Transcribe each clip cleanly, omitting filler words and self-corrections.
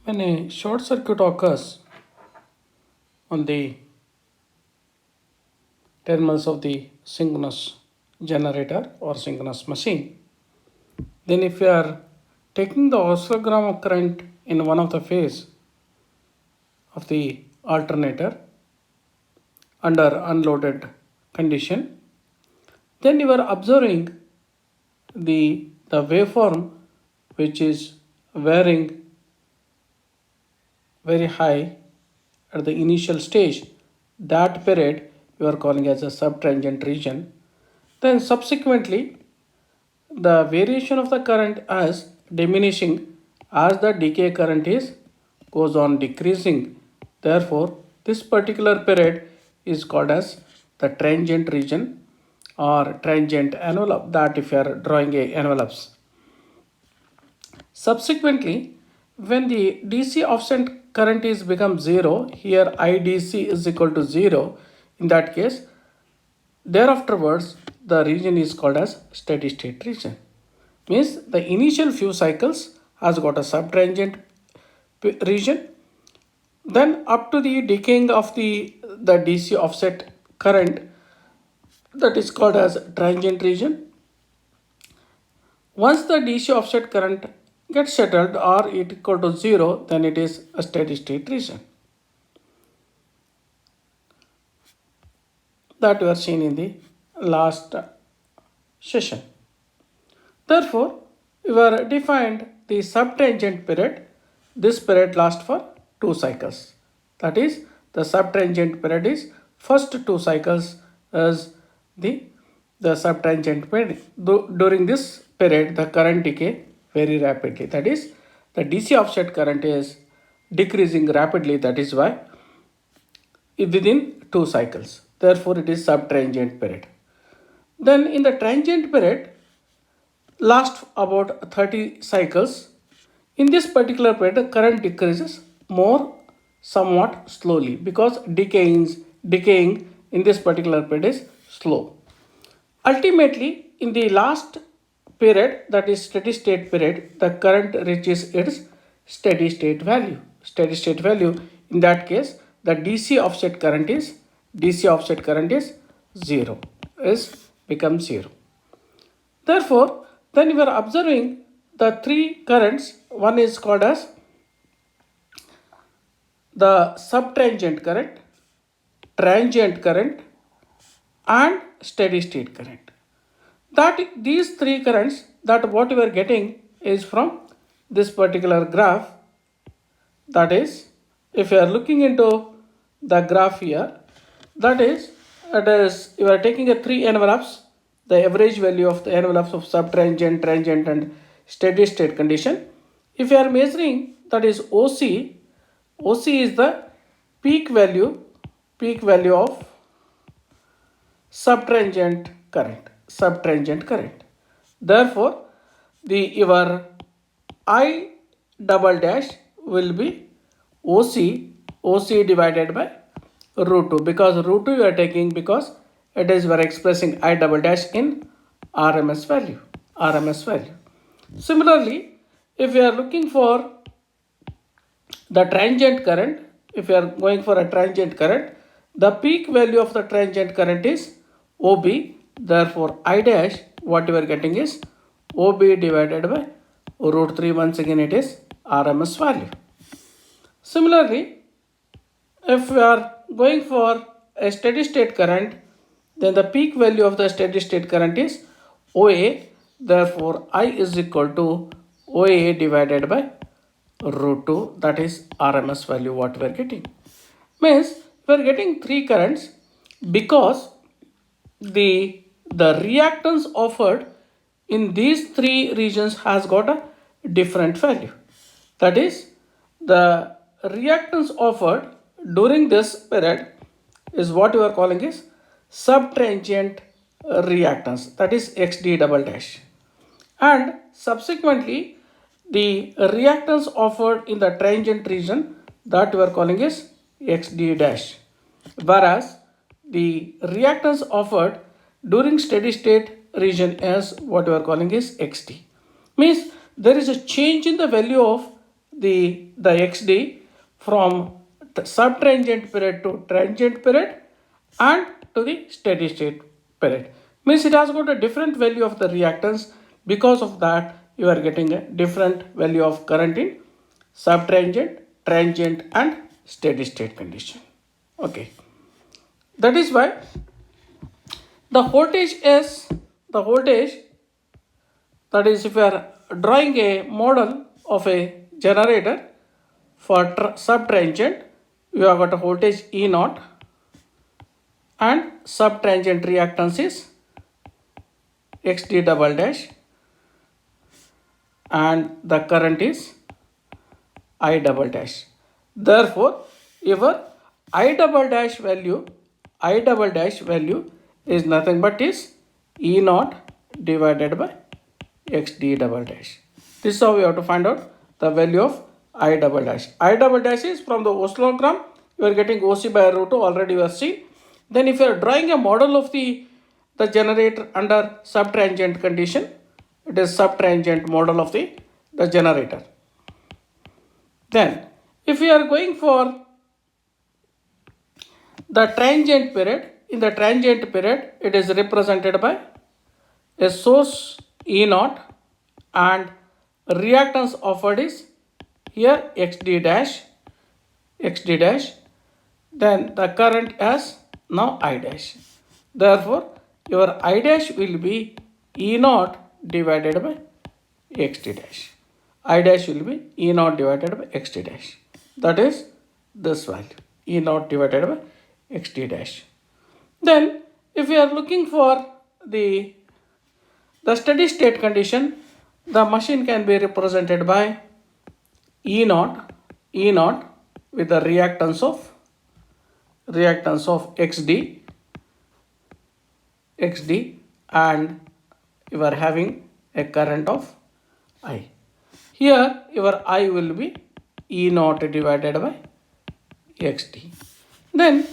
When a short circuit occurs on the terminals of the synchronous generator or synchronous machine, then if you are taking the oscillogram of current in one of the phase of the alternator under unloaded condition, then you are observing the waveform which is varying very high at the initial stage. That period you are calling as a subtangent region. Then subsequently the variation of the current is diminishing as the decay current is goes on decreasing. Therefore this particular period is called as the transient region or transient envelope, that if you are drawing a envelopes. Subsequently, when the DC offset current is become 0, here IDC is equal to 0, in that case, thereafterwards the region is called as steady state region. Means the initial few cycles has got a subtangent region, then up to the decaying of the DC offset current, that is called as transient region. Once the DC offset current gets settled or it equal to 0, then it is a steady state region. That we are seen in the last session. Therefore, we were defined the subtangent period. This period lasts for 2 cycles. That is, the subtangent period is first 2 cycles as the subtangent period. During this period, the current decay very rapidly. That is, the DC offset current is decreasing rapidly. That is why within 2 cycles. Therefore, it is subtangent period. Then in the transient period, last about 30 cycles. In this particular period, the current decreases more somewhat slowly because decaying in this particular period is slow. Ultimately, in the last period, that is steady state period, the current reaches its steady state value. Steady state value, in that case, the DC offset current is 0, becomes 0. Therefore, then we are observing the 3 currents. One is called as the subtangent current, transient current, and steady state current. That these 3 currents, that what we are getting is from this particular graph. That is, if you are looking into the graph here, that is, you are taking a 3 envelopes, the average value of the envelopes of subtangent, transient, and steady state condition. If you are measuring, that is OC is the peak value of subtangent current. Therefore, your I double dash will be OC divided by root 2, because root 2 you are taking because it is we are expressing I double dash in RMS value. Similarly, if you are looking for the transient current, if you are going for a transient current, the peak value of the transient current is OB. Therefore, I dash, what you are getting is OB divided by root 3. Once again, it is RMS value. Similarly, if we are going for a steady state current, then the peak value of the steady state current is OA. Therefore, I is equal to OA divided by root 2, that is RMS value what we are getting. Means we are getting 3 currents because the reactance offered in these 3 regions has got a different value. That is, the reactance offered during this period is what you are calling is subtangent reactance, that is XD double dash, and subsequently the reactance offered in the transient region, that we are calling is XD dash, whereas the reactance offered during steady state region is what we are calling is XD. Means there is a change in the value of the XD from the subtransient period to transient period and to the steady state period. Means it has got a different value of the reactance. Because of that, you are getting a different value of current in subtransient, transient and steady state condition. Okay. That is why the voltage that is, if you are drawing a model of a generator for subtransient, you have got a voltage E naught and subtransient reactance is XD double dash and the current is I double dash. Therefore, your I double dash value is nothing but is E naught divided by XD double dash. This is how we have to find out the value of I double dash. I double dash is from the oscillogram. You are getting OC by root 2, already you have seen. Then if you are drawing a model of the generator under subtransient condition, it is subtransient model of the generator. Then if we are going for the transient period, in the transient period it is represented by a source E naught and reactance offered is here XD dash, then the current as now I dash. Therefore, your I dash will be E naught divided by XD dash. I dash will be E naught divided by XD dash. That is this value, E naught divided by XD dash. Then if we are looking for the steady state condition, the machine can be represented by E naught with the reactance of XD, and you are having a current of I. Here your I will be E naught divided by XD. Then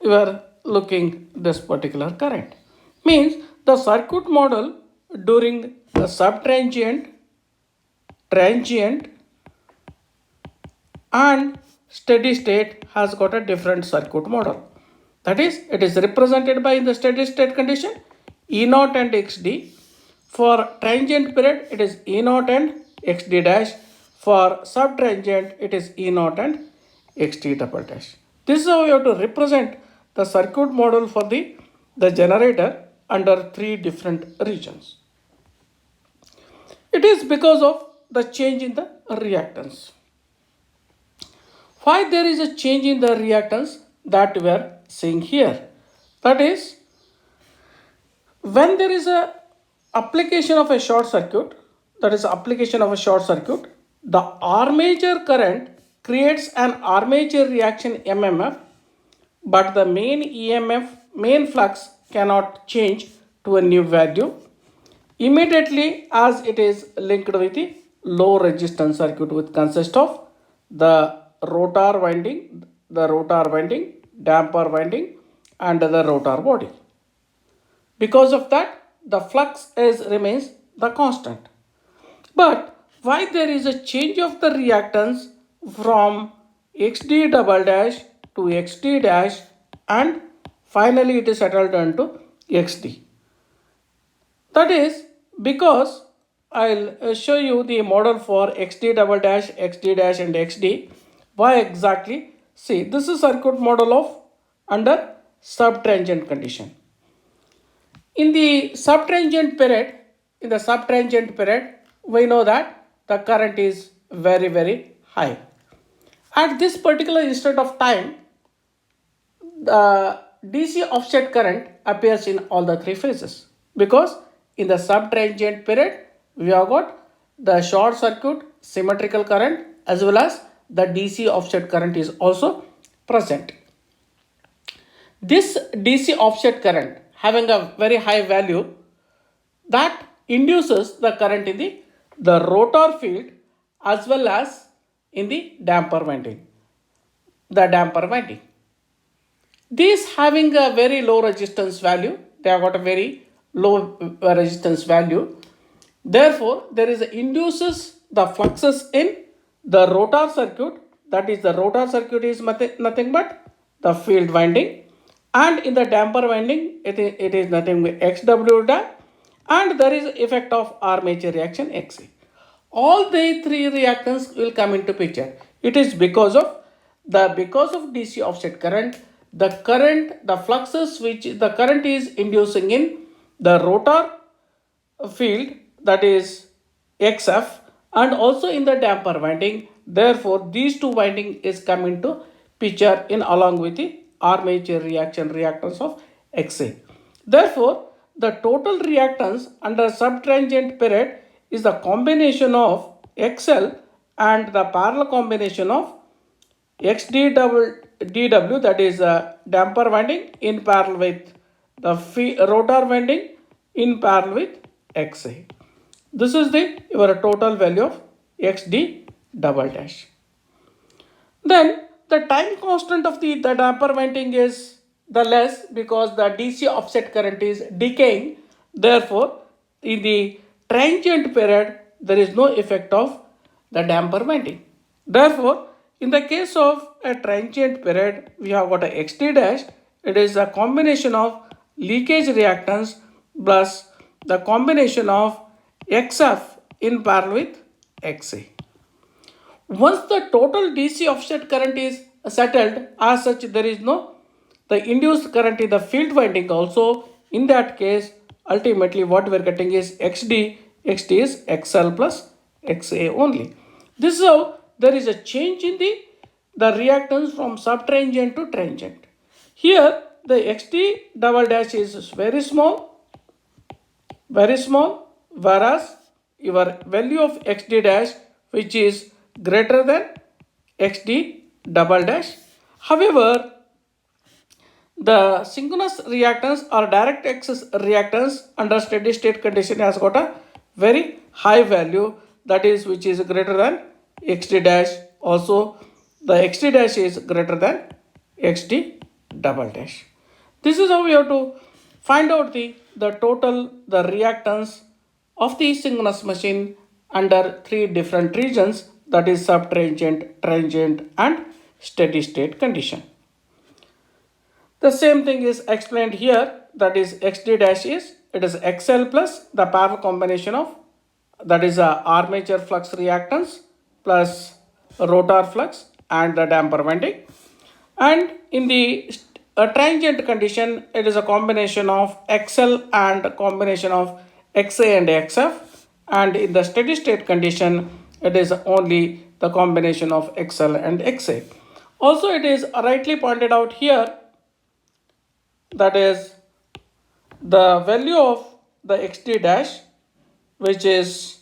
you are looking this particular current. Means the circuit model during the subtransient, transient and steady state has got a different circuit model. That is, it is represented by in the steady state condition E naught and XD. For transient period it is E naught and XD dash. For subtransient it is E naught and XD double dash. This is how you have to represent the circuit model for the generator under three different regions. It is because of the change in the reactance. Why there is a change in the reactance, that we are seeing here. That is, when there is a application of a short circuit, the armature current creates an armature reaction MMF, but the main flux cannot change to a new value immediately, as it is linked with the low resistance circuit, which consists of the rotor winding, damper winding and the rotor body. Because of that, the flux remains the constant. But why there is a change of the reactance from XD double dash to XD dash and finally it is settled down to XD? That is because I'll show you the model for XD double dash, XD dash and XD. Why exactly? See, this is circuit model of under subtransient condition. In the subtransient period, we know that the current is very, very high. At this particular instant of time, the DC offset current appears in all the three phases, because in the subtransient period we have got the short circuit symmetrical current as well as the DC offset current is also present. This DC offset current having a very high value, that induces the current in the rotor field as well as in the damper winding. These having a very low resistance value, they have got a very low resistance value. Therefore, there is induces the fluxes in the rotor circuit, that is the rotor circuit is nothing but the field winding, and in the damper winding it is nothing but XW dam, and there is effect of armature reaction XA. All the three reactants will come into picture. It is because of DC offset current, the fluxes which the current is inducing in the rotor field, that is XF, and also in the damper winding. Therefore, these two winding is come into picture in along with the armature reaction reactance of XA. Therefore, the total reactance under subtransient period is the combination of XL and the parallel combination of XD double DW, that is damper winding in parallel with the rotor winding in parallel with XA. This is your total value of XD double dash. Then the time constant of the damper winding is the less because the DC offset current is decaying. Therefore, in the transient period, there is no effect of the damper winding. Therefore, in the case of a transient period, we have got a XT dash. It is a combination of leakage reactance plus the combination of XF in parallel with XA. Once the total DC offset current is settled, as such there is no the induced current in the field winding also. In that case, ultimately what we are getting is XD is XL plus XA only. This is how there is a change in the reactance from subtransient to transient. Here the XD double dash is very small, whereas your value of XD dash, which is greater than XD double dash. However, the synchronous reactance or direct access reactance under steady state condition has got a very high value, that is which is greater than XD dash. Also, the XD dash is greater than XD double dash. This is how we have to find out the total reactance of the synchronous machine under three different regions, that is subtransient, transient and steady state condition. The same thing is explained here, that is XD dash is XL plus the parallel combination of, that is armature flux reactance plus rotor flux and the damper winding. And in the transient condition, it is a combination of XL and combination of XA and XF, and in the steady state condition, it is only the combination of XL and XA. Also, it is rightly pointed out here, that is the value of the XD dash, which is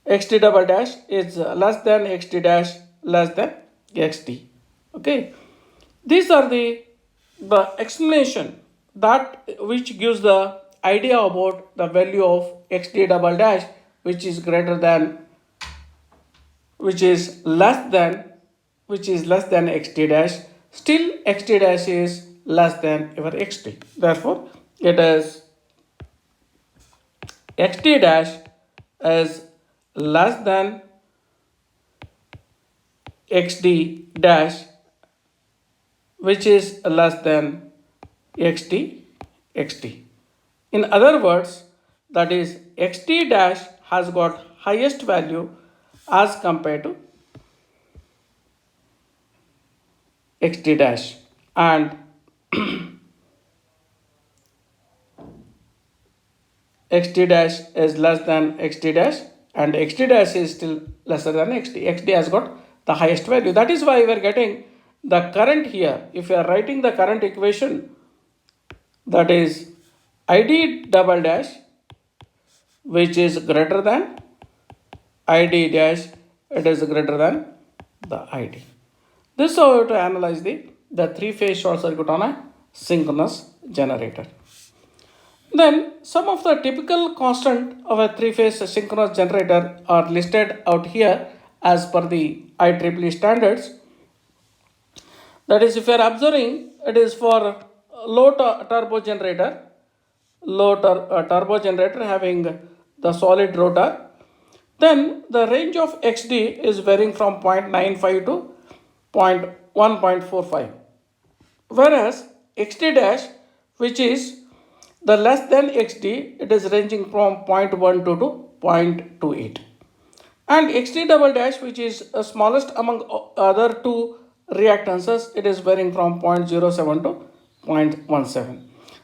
XD double dash, is less than XD dash less than XD. Okay, these are the explanation that which gives the idea about the value of XD double dash, which is greater than, which is less than XD dash. Still XD dash is less than your XD. Therefore, it is XD dash is less than XD dash, which is less than XD. In other words, that is XD dash has got highest value as compared to XD dash, and XD dash is less than XD dash, and XD dash is still lesser than XD. XD has got the highest value. That is why we are getting the current here. If you are writing the current equation, that is ID double dash, which is greater than ID dash, it is greater than the ID. This is how you have to analyze the three-phase short circuit on a synchronous generator. Then some of the typical constant of a three-phase synchronous generator are listed out here as per the IEEE standards. That is, if you are observing, it is for low turbo generator having the solid rotor. Then the range of XD is varying from 0.95 to 1.45. Whereas XD dash, which is the less than XD, it is ranging from 0.12 to 0.28. And XD double dash, which is smallest among other two reactances, it is varying from 0.07 to 0.17.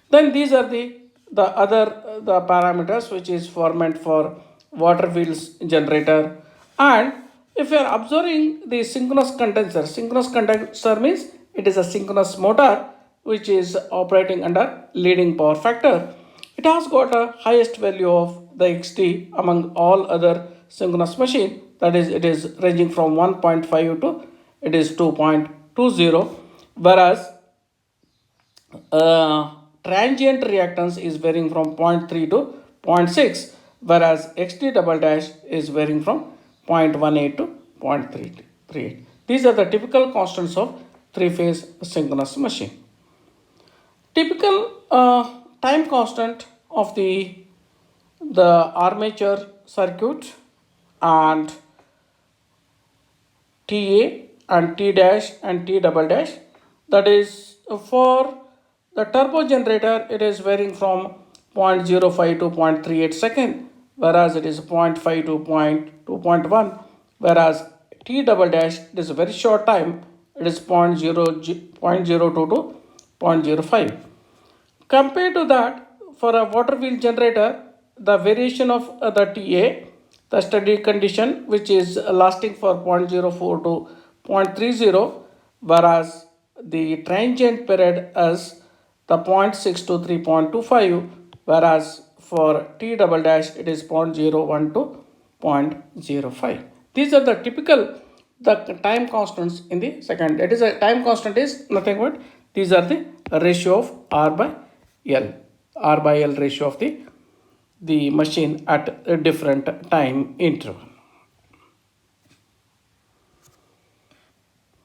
Then these are the other the parameters which is meant for water wheels generator. And if you are observing the synchronous condenser means it is a synchronous motor which is operating under leading power factor. It has got a highest value of the XT among all other synchronous machine, that is it is ranging from 1.5 to it is 2.20, whereas transient reactance is varying from zero point 0.3 to 0.6, whereas XT double dash is varying from 0.18 to 0.338. These are the typical constants of three-phase synchronous machine. Typical time constant of the armature circuit and TA and T dash and T double dash, that is for the turbo generator it is varying from 0.05 to 0.38 second, whereas it is 0.5 to 2.1, whereas T double dash it is a very short time, it is 0.02 to 0.05. Compared to that, for a water wheel generator, the variation of the TA, the steady condition, which is lasting for 0.04 to 0.30, whereas the transient period is the 0.6 to 3.25, whereas for T double dash it is 0.01 to 0.05. These are the typical the time constants in the second. That is a time constant is nothing but these are the ratio of R by L ratio of the machine at a different time interval.